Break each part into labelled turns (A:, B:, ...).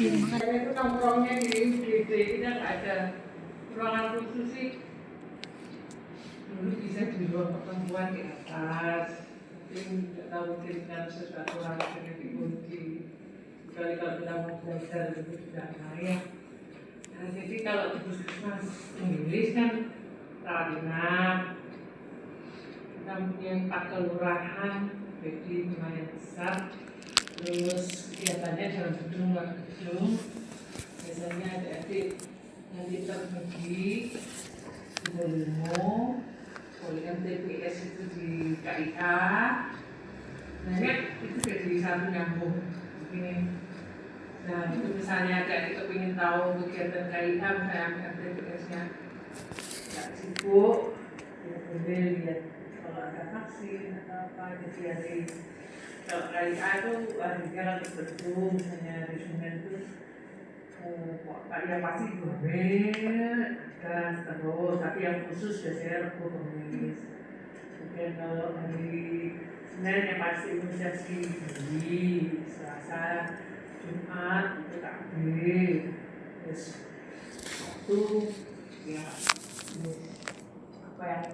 A: Saya itu nongkrongnya di UGD, kita nggak ada ruangan khusus sih. Dulu bisa di ruang pertemuan di atas, mungkin nggak tahu mungkin kan sesuatu yang dikunci. Kecuali kalau kita mau belajar itu tidak layak. Nah, jadi kalau di puskesmas Inggris kan rawat inap, kita punya 4 kelurahan, jadi lumayan besar. Terus kegiatannya dalam gedung luar gedung, biasanya adik-adik nanti terbagi ilmu, kuliah TPS itu di KIK. Nah itu jadi satu nyambung begini. Nah itu misalnya adik-adik ingin tahu kegiatan KIK, misalnya TPS-nya nggak sibuk, ya boleh lihat kalau ada vaksin atau apa, jadi hari kalau KIK itu harinya kan bergabung, misalnya hari Senin itu ya pasti boleh dan terus, tapi yang khusus biasanya Rabu Kamis. Kemudian kalau hari Senin yang pasti imunisasi bayi, Selasa, Jumat itu takbir, terus Sabtu ya apa yang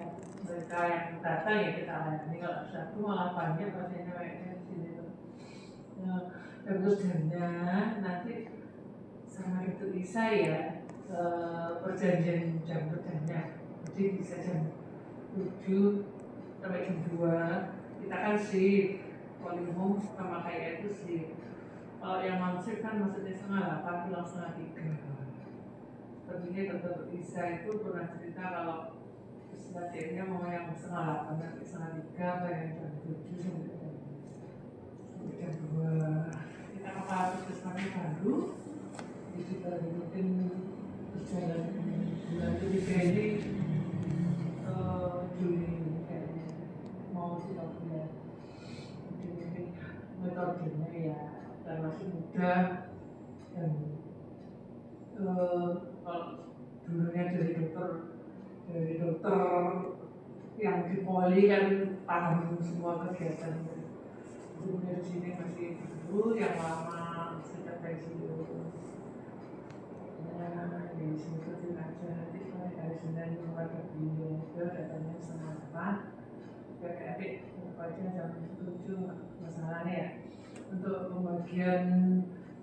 A: mereka yang datang ya kita layani. Kalau Sabtu malah banyak pasiennya kayaknya di sini tuh. Terus nanti sama itu bisa ya perjanjian jam kerjanya, jadi bisa jam 7 sampai jam 2 kita kan shift, kalau umum sama kayak itu sih. Kalau yang non shift kan maksudnya 7:30 pulang 2:30. Sepertinya dokter Isa itu pernah cerita kalau pasiennya mau yang 7:30 sampai 2:30, atau yang jam 7 sampai jam 2. Kita kalau puskesmasnya baru itu baru mungkin berjalan bulan ketiga ini Juli kayaknya mau tidak bulan. Jadi mungkin metodenya ya masih mudah dan kalau dulunya dari dokter yang di poli kan paham semua kegiatan. Kemudian di sini masih dulu yang lama sudah pensiun. Di sini tuh aja nanti mulai hari Senin mulai kerja datangnya 7:30. Adik aja jam 7 masalahnya ya. Untuk pembagian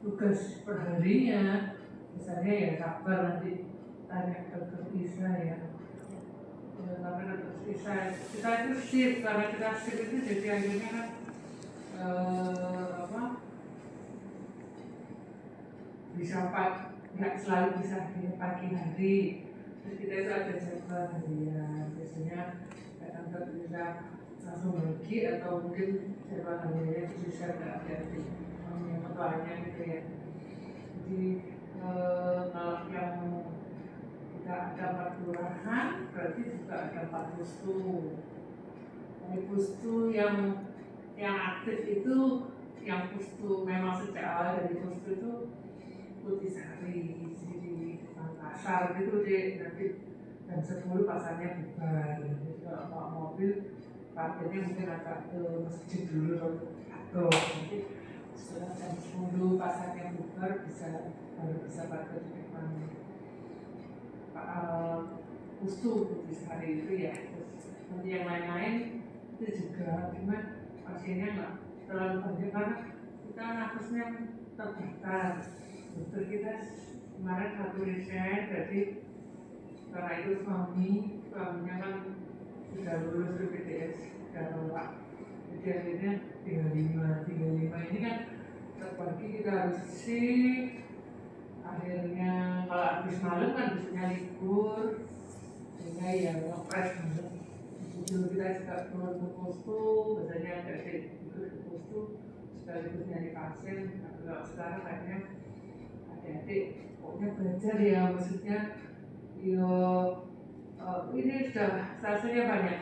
A: tugas perharinya misalnya ya kabar nanti tanya dokter Isa ya. Karena dokter Isa kita itu shift, karena kita shift itu jadi akhirnya kan bisa nggak selalu bisa di pagi hari. Terus kita itu ada jadwal harian, biasanya kadang bisa langsung bagi atau mungkin jadwal hariannya itu bisa nggak ada di ketuanya gitu ya. Jadi kalau yang kita ada 4 kelurahan berarti juga ada 4 pustu. Dari pustu yang aktif itu, yang pustu memang sejak awal dari pustu itu Kutisari di pasar gitu deh, nanti jam 10 pasarnya bubar. Jadi kalau bawa mobil parkirnya mungkin agak ke masjid dulu atau nanti setelah jam 10 pasarnya bubar baru bisa parkir di depan pustu Kutisari itu ya. Terus nanti yang lain-lain itu juga, cuma pasiennya nggak terlalu banyak karena kita nakesnya terbatas. Dokter kita kemarin satu riset, jadi karena itu suaminya kan sudah lulus BPJS sudah nolak, jadi akhirnya 35 ini kan terbagi, kita harus shift. Akhirnya kalau habis malam kan biasanya libur, sehingga ya ngepres banget. Jadi kita juga turun ke postu, biasanya ada ikut ke postu sekaligus nyari pasien. Kalau sekarang kayaknya adik-adik pokoknya belajar ya, maksudnya ini sudah sasanya banyak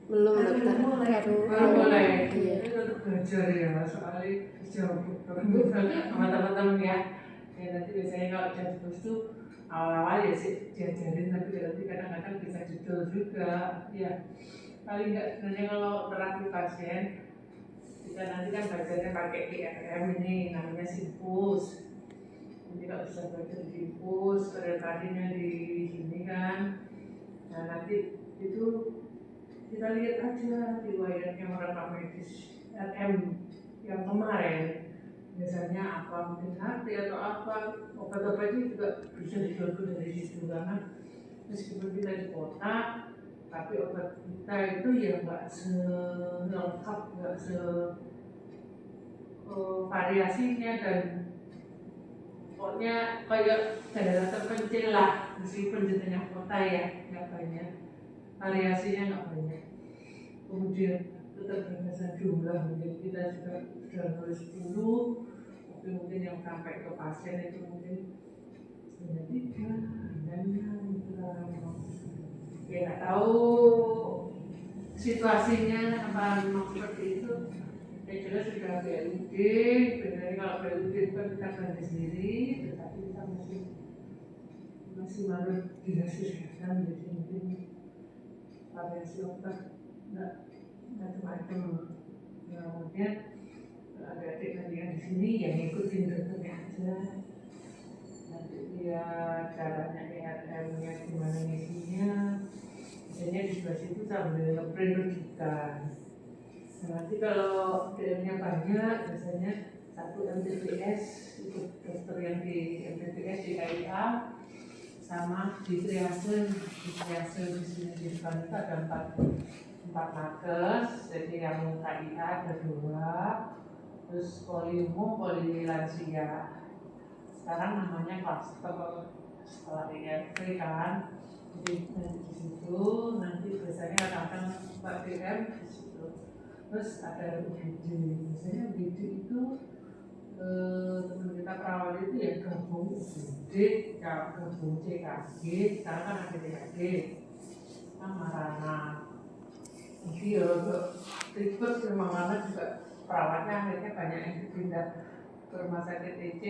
B: belum dokter,
A: baru mulai iya. Itu tetap belajar ya, soalnya jauh sama teman-teman ya. Nanti biasanya kalau jadi postu awal-awal ya sih diajarin, tapi nanti kadang-kadang bisa judul juga ya. Paling nggak sebenarnya kalau terapi pasien kita nanti kan belajarnya pakai IRM ini namanya Simpus. Jadi kalau bisa belajar di pus, tadinya di sini kan. Nah nanti itu kita lihat aja riwayatnya rekam medis RM yang kemarin. Biasanya apa, mungkin hati atau apa, obat-obatnya juga bisa dijual dari situ karena meskipun kita di kota, tapi obat kita itu ya nggak selengkap, nggak variasinya dan pokoknya kayak daerah terpencil lah, meskipun di tengah kota ya nggak banyak, variasinya nggak banyak. Kemudian keterbatasan jumlah, mungkin kita juga sudah nulis dulu, tapi mungkin yang sampai ke pasien itu mungkin hanya 3, hanya ya nggak tahu situasinya apa memang seperti itu. Yang jelas sudah BLUD, sebenarnya kalau BLUD itu kan kita belanja sendiri, tetapi kita masih harus dihasilkan, jadi mungkin variasi obat nggak macam-macam. Kemudian adik-adik nanti yang di sini yang ngikutin dokternya aja, nanti dia caranya ERM-nya gimana ngisinya, biasanya di sebelah situ sambil ngeprint rujukan. Nah, nanti kalau DM-nya banyak, biasanya 1 MTBS untuk dokter yang di MTBS di KIA, sama di triase di sini di depan itu ada 4 nakes, jadi yang KIA ada 2, terus poli umum, poli lansia. Sekarang namanya klaster setelah IRT kan, jadi nanti di situ, nanti biasanya akan Pak DM di situ. Terus ada UGD, biasanya UGD itu teman kita perawat itu ya gabung UGD, gabung CKG, sekarang kan ada CKG, sama Rana. Jadi ya ribet memang karena juga perawatnya akhirnya banyak yang dipindah ke rumah sakit EC,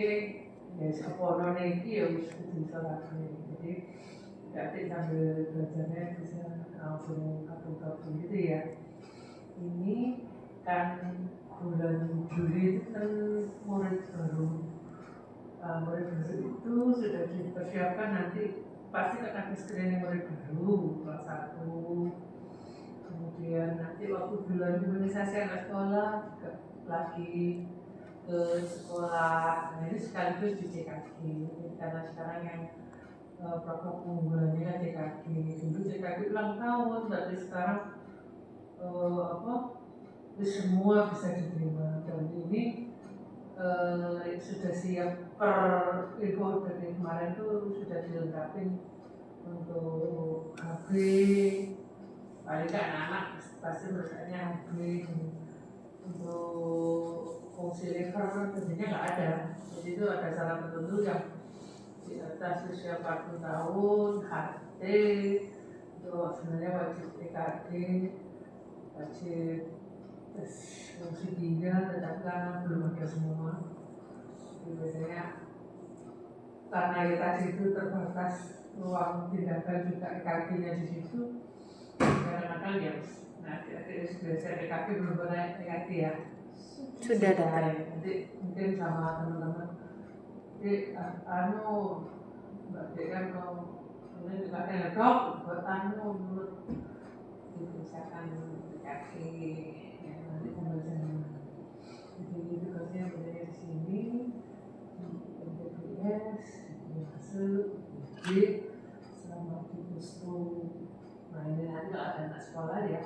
A: ya sepono ini ya harus bisa lagi. Jadi jadi sambil belajarnya bisa langsung gabung gitu ya. Ini kan bulan Juli itu kan murid baru itu sudah dipersiapkan, nanti pasti akan ada screening murid baru kelas 1. Kemudian nanti waktu bulan imunisasi anak sekolah juga lagi ke sekolah. Nah ini sekaligus di CKG, karena sekarang yang program unggulannya kan CKG. Dulu CKG ulang tahun, tapi sekarang semua bisa diterima. Dan ini sudah siap per info dari kemarin tuh sudah dilengkapi untuk HB. Paling nggak anak-anak pasti merasanya HB. Untuk fungsi liver tentunya nggak ada. Jadi itu ada syarat tertentu yang di atas usia 40 tahun, HT, itu sebenarnya wajib TKG, wajib tes fungsi ginjal, tetapi karena belum ada semua. Jadi biasanya karena ya tadi itu terbatas ruang tindakan juga EKG-nya di situ, kadang-kadang ya adik-adik biasa EKG belum pernah EKG ya.
B: Sudah dokter.
A: Nanti mungkin sama teman-teman. Jadi Mbak DM kalau ini juga dok buat menurut misalkan EKG yang nanti pembahasannya. Jadi tugasnya berada di sini, MTBS, masuk, sama di pustu. Nah ini nanti ada anak sekolah ya,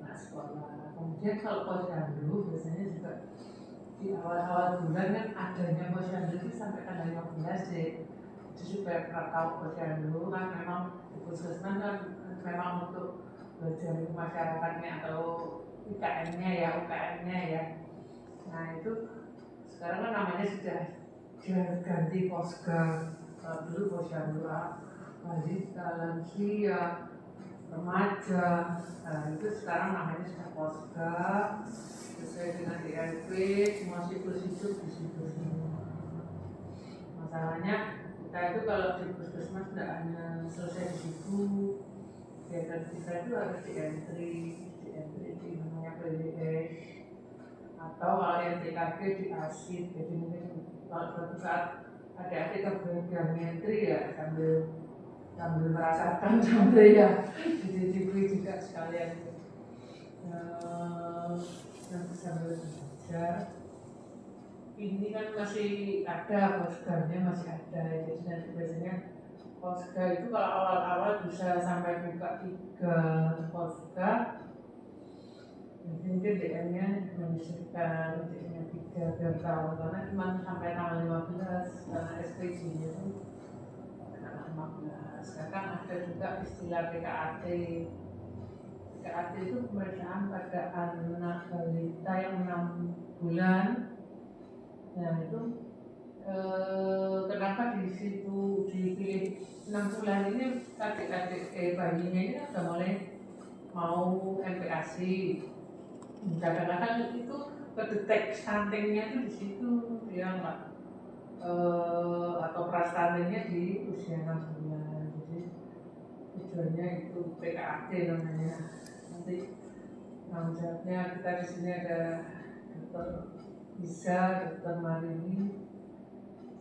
A: anak sekolah. Kemudian kalau posyandu biasanya juga di awal-awal bulan kan adanya posyandu itu sampai tanggal 15 deh. Jadi supaya tahu posyandu kan memang di puskesmas kan memang untuk belajar masyarakatnya atau UKM-nya ya. Nah itu sekarang kan namanya sudah ganti posga. Dulu posyandu balita, lansia, remaja. Nah itu sekarang namanya sudah posga sesuai dengan DLP, semua siklus hidup di situ semua. Masalahnya kita itu kalau di puskesmas tidak hanya selesai di situ, kegiatan kita itu harus di entry di namanya PWS, atau kalau yang TKG di ASIP. Jadi mungkin kalau suatu saat adik-adik kebagian geometri ya sambil merasakan sambil ya dicicipi juga sekalian nanti sambil belajar. Ini kan masih ada posgarnya, masih ada, jadi nanti biasanya posgar itu kalau awal-awal bisa sampai buka 3 posgar. Jadi mungkin DM-nya menyesuaikan DM-nya 3 biar tahu, karena cuma sampai tanggal 15 karena SPG-nya itu tanggal 15. Sekarang ada juga istilah PKAT. PKAT itu pemeriksaan pada anak balita yang 6 bulan. Nah itu kenapa di situ dipilih 6 bulan ini, adik-adik bayinya ini udah mulai mau MPASI. Kadang-kadang itu kedetek stuntingnya itu di situ dia nggak atau prastuntingnya di usia 6 bulan. Jadi tujuannya itu PKAT namanya. Nanti tanggung jawabnya kita di sini ada Dr. Isa, Dr. Marini,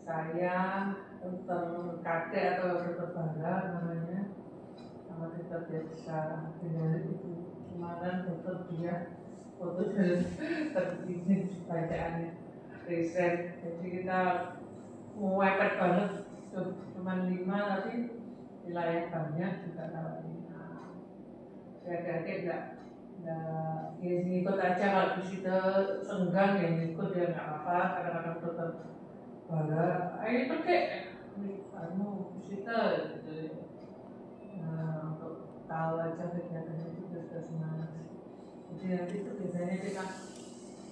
A: saya, Dr. Kade atau Dr. Bara namanya, sama Dr. Desa. Dengan itu kemarin dokter dia foto terbitin bacaannya riset. Jadi kita mau mepet banget, cuma 5 tapi wilayah banyak juga tawarin. Adik-adik enggak ya ngikut aja, kalau di situ senggang ya ngikut ya nggak apa-apa. Kadang-kadang dokter Bara, ayo pakai kamu di situ gitu. Untuk tahu aja kegiatannya itu sudah semangat. Jadi nanti itu biasanya kita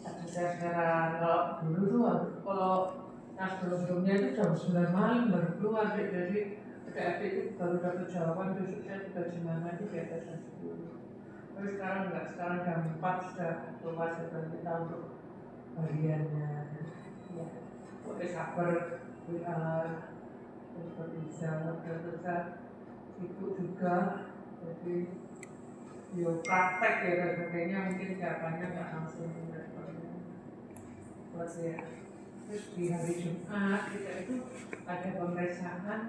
A: ada share-sharean. Kalau dulu tuh kalau sebelum-sebelumnya itu jam 9 malam baru keluar, jadi adik-adik itu baru dapat jawaban besok saya tugas di mana itu di atas jam 10. Tapi sekarang enggak, sekarang jam 4 sudah keluar sudah kita untuk bagiannya. Ya, boleh sabar untuk bisa ikut juga. Jadi praktek ya dan sebagainya, mungkin jawabannya nggak langsung responnya. Buat ya. Terus di hari Jumat kita itu ada pemeriksaan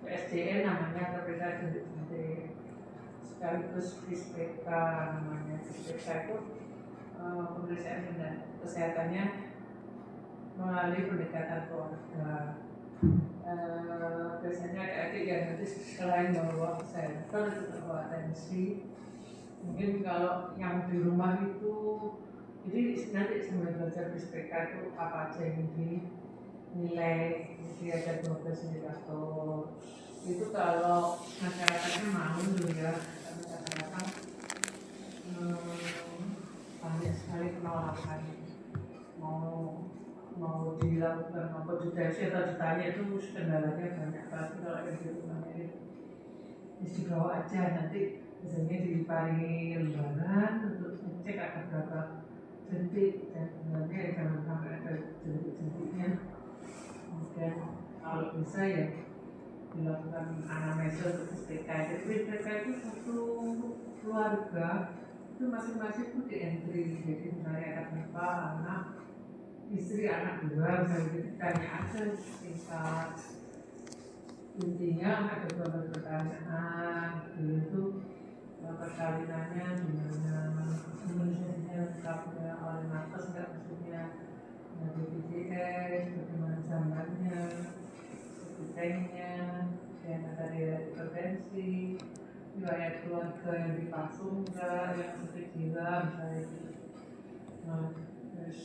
A: PSDN namanya, pemeriksaan jentik-jentik sekaligus FISPK namanya. FISPK itu pemeriksaan kesehatannya melalui pendekatan keluarga. Biasanya adik-adik yang nanti selain bawa senter juga bawa tensi. Mungkin kalau yang di rumah itu, jadi nanti sambil belajar FISPK itu apa aja yang dinilai. Jadi ada 12 indikator. Itu kalau masyarakatnya mau dulu ya, kadang-kadang banyak sekali penolakan mau dilakukan konsultasi atau ditanya itu kendalanya banyak. Tapi kalau yang di rumahnya itu dibawa aja, nanti biasanya diparingi lembaran untuk ngecek ada berapa jentik, dan sebenarnya jangan sampai ada jentik-jentiknya. Kemudian kalau bisa ya dilakukan anamnesa untuk SPK. Jadi SPK itu satu keluarga itu masing-masing itu di entry. Jadi misalnya ada berapa anak, istri, anak 2, misalnya ditanya aja singkat. Intinya ada beberapa pertanyaan, itu persalinannya gimana, imunisasinya lengkapnya, oleh nafas nggak, maksudnya BPJS, bagaimana jambannya, kebutuhannya, yang ada di hipertensi, riwayat keluarga yang dipasung enggak, yang sakit gila misalnya gitu. Nah, terus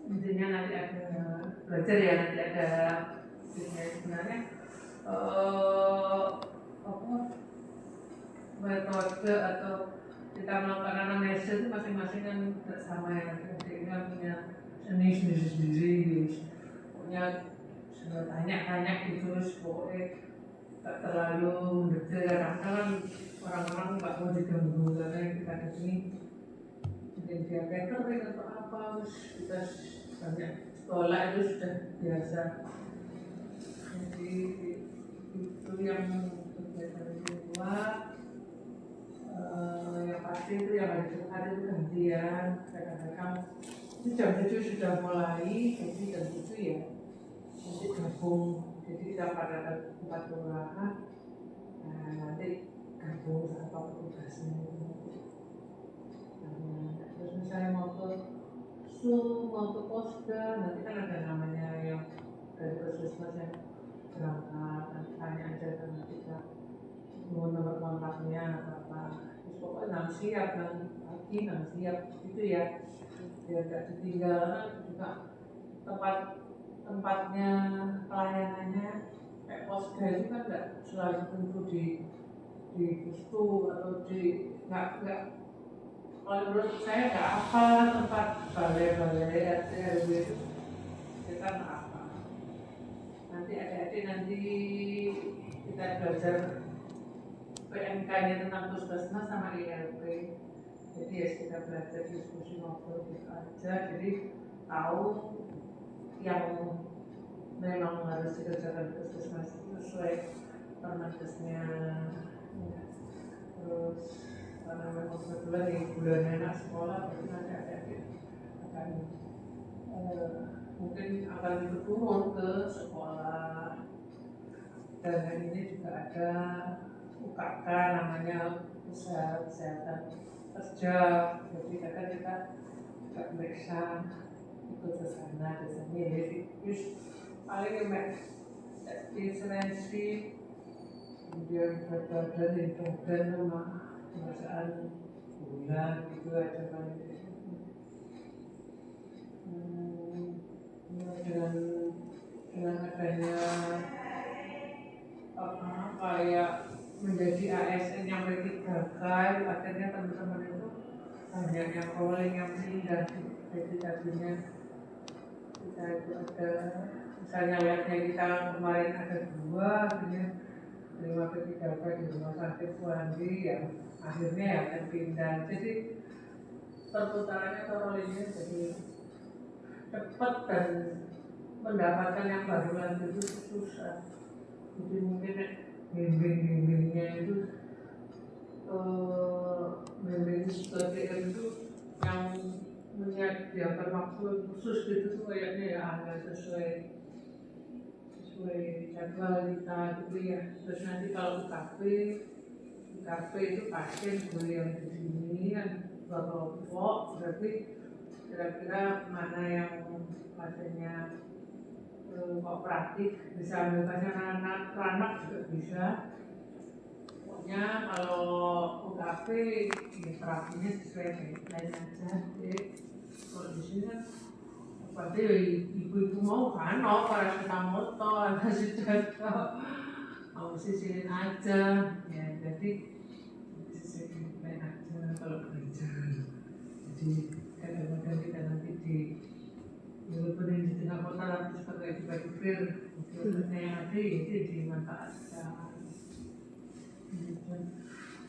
A: intinya nanti ada belajar ya, nanti ada sebenarnya metode atau kita melakukan anamnesa itu masing-masing kan tidak sama ya. Jadi kan punya seni sendiri-sendiri, punya tanya-tanya gitu, terus pokoknya tak terlalu mendetail. Kadang-kadang orang-orang nggak mau diganggu karena yang kita di sini mungkin diabetes atau apa, terus kita banyak sekolah itu sudah biasa. Jadi itu yang kegiatan di luar. Yang pasti itu yang hari Jumat itu gantian. Kadang-kadang Itu jam 7 sudah mulai, jadi jam 7 ya nanti gabung, jadi kita pada tempat kelurahan, nah nanti gabung sama petugasnya. Terus misalnya mau ke Zoom, mau ke poster, nanti kan ada namanya yang dari puskesmas yang berangkat, nanti tanya aja sama kita mau nomor kontaknya apa. Terus pokoknya nang siap, nang pagi nang siap gitu ya, biar gak ditinggal. Juga tempatnya pelayanannya kayak poster itu kan gak selalu tentu di Pustu atau di nggak. Kalau menurut saya nggak apa tempat balai-balai RT RW itu kita nggak apa. Nanti adik-adik nanti kita belajar PMK-nya tentang puskesmas sama IRP. Jadi ya kita belajar diskusi ngobrol gitu aja. Jadi tahu yang memang harus dikerjakan puskesmas itu sesuai permenkesnya. Terus karena memang kebetulan di bulan anak sekolah, berarti nanti adik-adik akan mungkin akan turun ke sekolah. Dan hari ini juga ada UKK namanya Usaha Kesehatan Kerja. Jadi kadang kita juga meriksa ikut ke sana, ke sini. Jadi paling referensi, kemudian berat badan, badan sama pemeriksaan bulan gitu aja paling. Dengan adanya kayak menjadi ASN yang P3K, akhirnya teman-teman itu banyak yang calling, yang pindah. Jadi tadinya kita itu ada, misalnya lihatnya kita kemarin ada 2, akhirnya terima P3K di rumah sakit Suwandi yang akhirnya ya akan pindah. Jadi perputarannya rolling jadi cepat dan mendapatkan yang baru lagi itu susah. Jadi mungkin bimbing-bimbingnya itu bimbing SPTM itu yang menyediakan waktu khusus gitu tuh kayaknya ya agak sesuai jadwal kita gitu ya. Terus nanti kalau UKP itu pasien gue yang di sini kan kelompok, berarti kira-kira mana yang pasiennya kooperatif, bisa ambil pasien anak juga bisa. Pokoknya kalau UKP ya terapinya sesuai guideline aja. Jadi kalau di sini kan pasti ibu-ibu mau kan paracetamol ada sudah mau sisirin aja ya, jadi sisirin aja kalau kerja. Jadi kadang-kadang kita nanti walaupun di tengah kota harus pakai dibagi-bagi dokternya yang ada itu dimanfaatkan.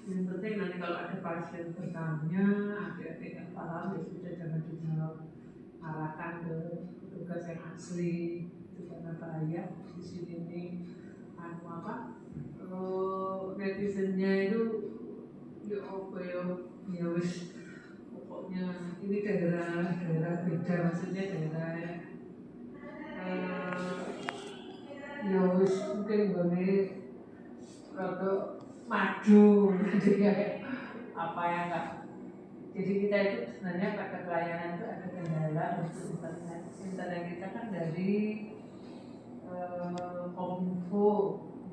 A: Yang penting nanti kalau ada pasien bertanya, adik-adik yang paham ya sudah jangan dijawab, arahkan ke petugas yang asli. Itu karena bahaya di sini ini netizennya itu ya wis pokoknya ini daerah beda, maksudnya daerah ya wis mungkin gini rada maju jadi kayak apa ya enggak. Jadi kita itu sebenarnya pada pelayanan itu ada kendala untuk internet kita kan dari Kominfo.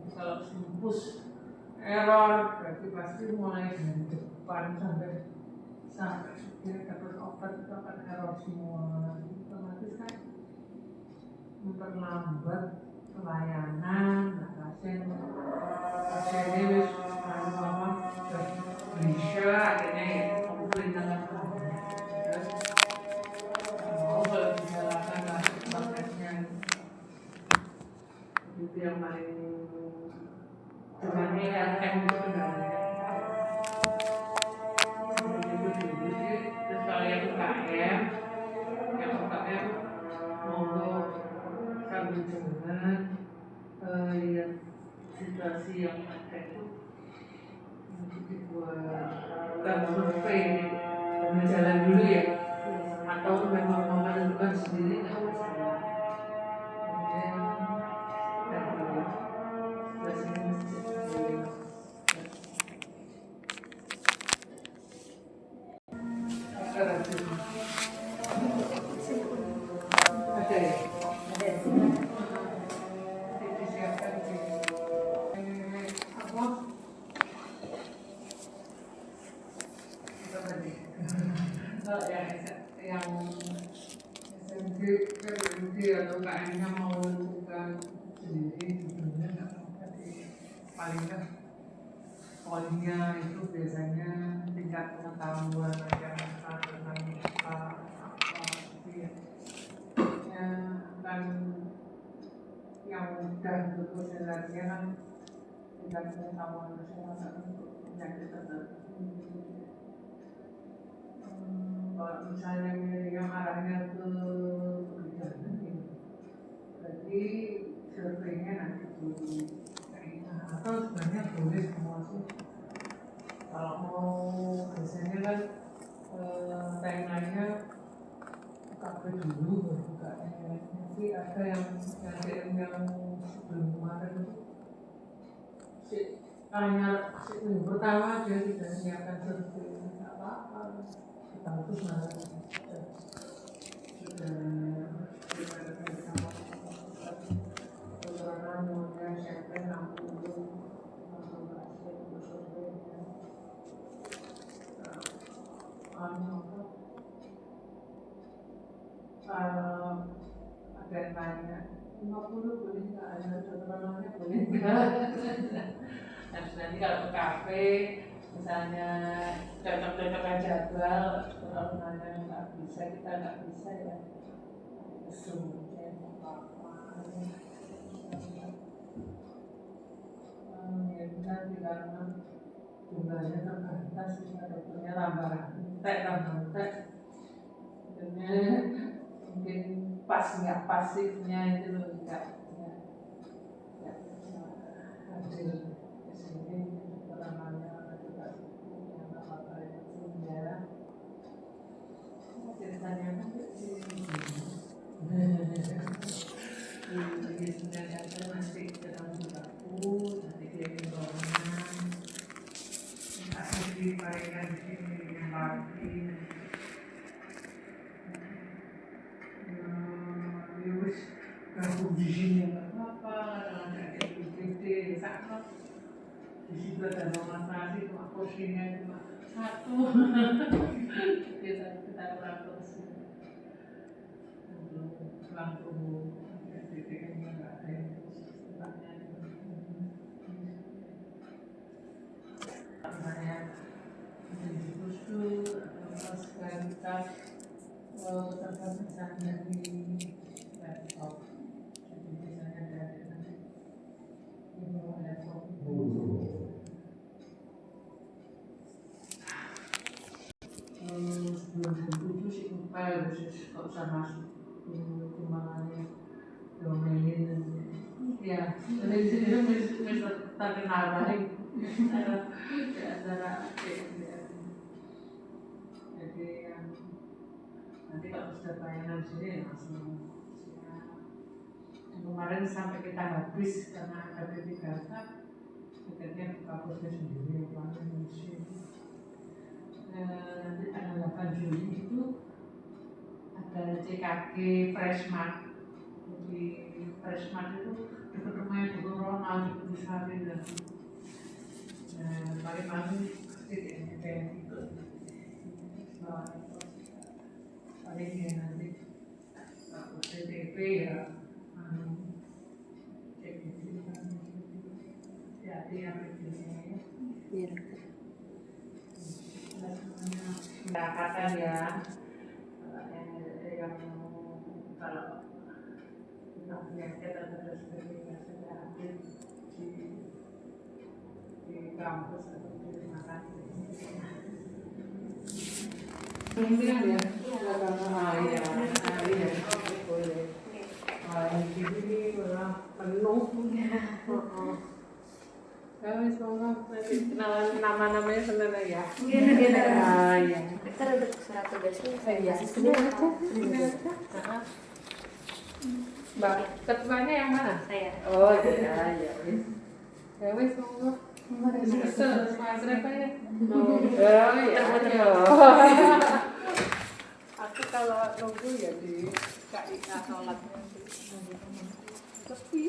A: Kalau Simpus error berarti pasti mulai dari depan sampai dia dapat obat itu akan error semua. Otomatis kan memperlambat pelayanan. Nah, pasien ini wis bisa akhirnya ya komplain dengan terus mau kalau disalahkan lah bakatnya itu yang paling sebenarnya yang itu sebenarnya terus kalau yang UKM monggo sambil jalan lihat situasi yang ada itu buat survei jalan dulu ya, atau Kalau memang mau menentukan sendiri nggak masalah. Kemudian biasanya masjid boleh. Ada ya? Disiapkan di apa? Apa tadi? Kalau yang SMG, PMG atau KM-nya mau menentukan sendiri sebenarnya nggak apa-apa sih. Paling kan poinnya itu biasanya tingkat pengetahuan aja tentang apa gitu ya. Ya kan yang udah berkonsentrasinya kan tingkat pengetahuan masyarakat untuk penyakit tertentu. Kalau misalnya yang arahnya ke kebijakan gitu, berarti surveinya nanti di atau sebenarnya boleh semua sih. Kalau mau biasanya kan timeline-nya KP dulu baru buka nanti ada yang DM yang sebelum kemarin itu hanya minggu pertama dia tidak menyiapkan survei apa-apa bagus banget sudah beberapa model siapa yang ada yang tanya 50 boleh nggak, ada contohnya boleh nggak. Nah, nanti kalau ke kafe misalnya cocok-cocokan jadwal, kalau nanya nggak bisa, kita nggak bisa ya sumbernya apa-apa ya kita tidak jumlahnya terbatas, kita dokternya tambah tek mungkin pas nggak pasifnya itu loh nggak hasil kesini namanya juga yang apa itu ya ceritanya jadi sebenarnya nanti dalam buku nanti kirim dorongan kasih di paringan di sini yang lagi virus gabung di sini nggak apa-apa ada gede sama di situ ada nomor nasi cuma porsinya cuma satu kita kurang porsi langsung DPM-nya nggak ada yang istilahnya namanya menjadi khusus atau sekalitas terdapat misalnya di laptop jadi misalnya dari nanti ini laptop belum tentu sih file khusus kok usah masuk kembangannya domain ya dari sini bisa terkenal baik di antara jadi yang nanti kalau sudah bayangan sini langsung kemarin sampai kita habis karena ada P3K tiketnya buka posnya sendiri paling musim nanti tanggal 8 Juli itu ada CKG Freshmart. Di Freshmart itu dekat rumahnya Dulu Ronald di Kudusari dan paling-paling pasti kayak gitu paling ya nanti TTP ya cek gitu hati-hati aplikasinya ya pendapatan ya yang kalau kita penyakit atau sebagainya sudah hadir di kampus atau di rumah sakit ini kan ya iya boleh di sini malah penuh ya semoga nanti kenalan nama-namanya sebenarnya ya iya
B: Ntar ada surat tugasnya.
A: Iya,
B: Sudah ada.
A: Heeh. Mbak, ketuanya yang mana?
B: Saya.
A: Oh iya, iya. Ya wes, monggo. Kesel, Mas Reva ya. Oh iya. Aku kalau nunggu ya di KIK sholatnya nunggu. Sepi.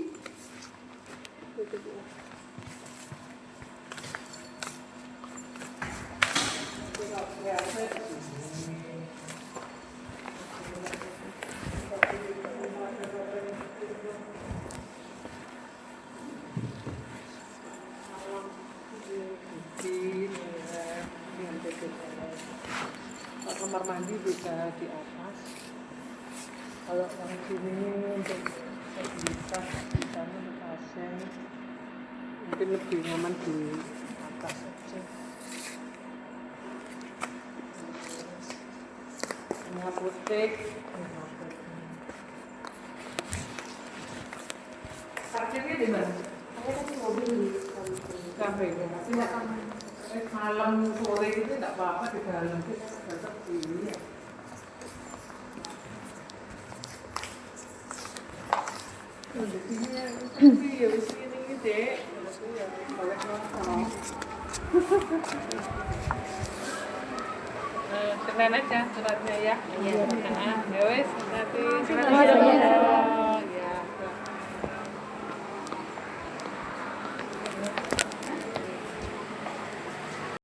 A: Kamar mandi bisa di atas. Kalau yang sini untuk bisa di sana di pasien mungkin lebih nyaman di atas aja. Ini apotek. Parkirnya di mana?
B: Saya kasih mobil di
A: Kafe. Tidak aman. Malam sore itu tidak apa-apa di dalam kita tetap ini ya. Di sini ya, di sini dek. Boleh nonton. Senin aja suratnya ya.
B: Iya.
A: Ya wes nanti.
B: Terima kasih.